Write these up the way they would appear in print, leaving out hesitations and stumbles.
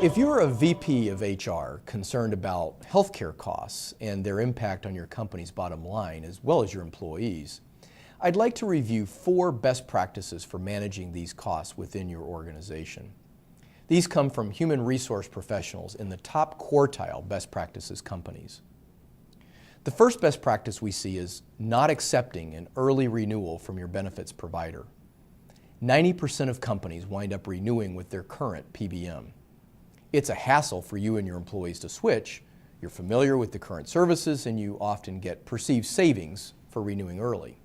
If you're a VP of HR concerned about healthcare costs and their impact on your company's bottom line as well as your employees, I'd like to review 4 best practices for managing these costs within your organization. These come from human resource professionals in the top quartile best practices companies. The first best practice we see is not accepting an early renewal from your benefits provider. 90% of companies wind up renewing with their current PBM. It's a hassle for you and your employees to switch. You're familiar with the current services and you often get perceived savings for renewing early.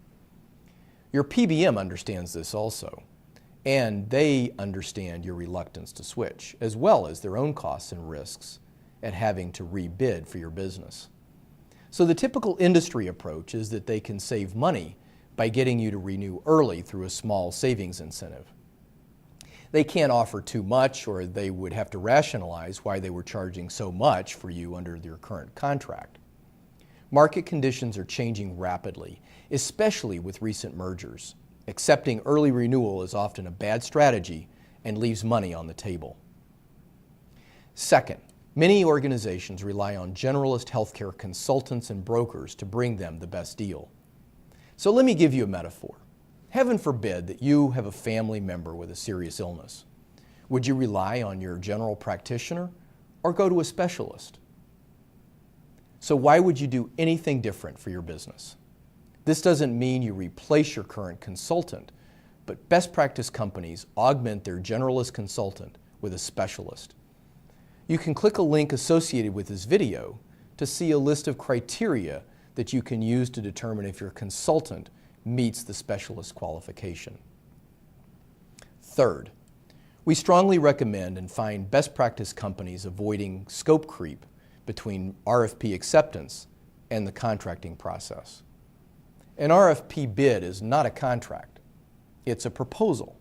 Your PBM understands this also, and they understand your reluctance to switch, as well as their own costs and risks at having to rebid for your business. So the typical industry approach is that they can save money by getting you to renew early through a small savings incentive. They can't offer too much, or they would have to rationalize why they were charging so much for you under their current contract. Market conditions are changing rapidly, especially with recent mergers. Accepting early renewal is often a bad strategy and leaves money on the table. Second, many organizations rely on generalist healthcare consultants and brokers to bring them the best deal. So let me give you a metaphor. Heaven forbid that you have a family member with a serious illness. Would you rely on your general practitioner or go to a specialist? So why would you do anything different for your business? This doesn't mean you replace your current consultant, but best practice companies augment their generalist consultant with a specialist. You can click a link associated with this video to see a list of criteria that you can use to determine if your consultant meets the specialist qualification. Third, we strongly recommend and find best practice companies avoiding scope creep between RFP acceptance and the contracting process. An RFP bid is not a contract, it's a proposal.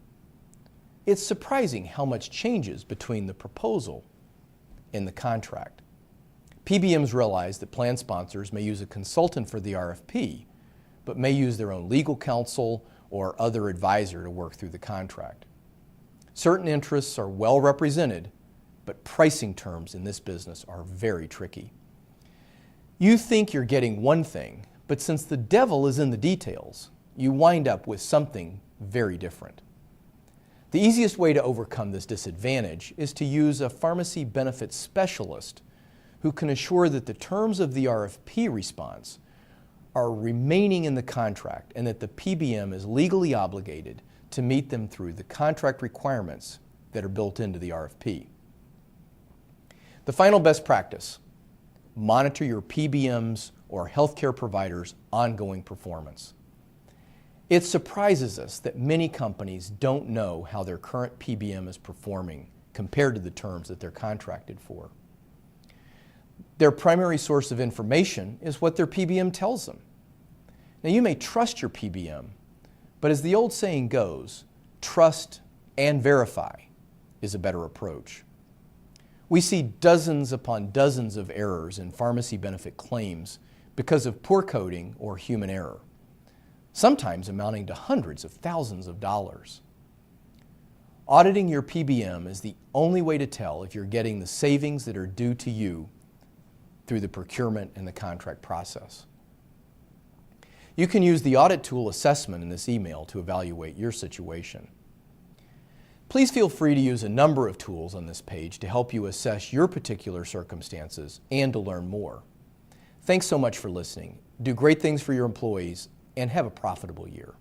It's surprising how much changes between the proposal and the contract. PBMs realize that plan sponsors may use a consultant for the RFP, but may use their own legal counsel or other advisor to work through the contract. Certain interests are well represented, but pricing terms in this business are very tricky. You think you're getting one thing, but since the devil is in the details, you wind up with something very different. The easiest way to overcome this disadvantage is to use a pharmacy benefits specialist who can assure that the terms of the RFP response are remaining in the contract and that the PBM is legally obligated to meet them through the contract requirements that are built into the RFP. The final best practice, monitor your PBM's or healthcare providers' ongoing performance. It surprises us that many companies don't know how their current PBM is performing compared to the terms that they're contracted for. Their primary source of information is what their PBM tells them. Now, you may trust your PBM, but as the old saying goes, trust and verify is a better approach. We see dozens upon dozens of errors in pharmacy benefit claims because of poor coding or human error, sometimes amounting to hundreds of thousands of dollars. Auditing your PBM is the only way to tell if you're getting the savings that are due to you through the procurement and the contract process. You can use the audit tool assessment in this email to evaluate your situation. Please feel free to use a number of tools on this page to help you assess your particular circumstances and to learn more. Thanks so much for listening. Do great things for your employees and have a profitable year.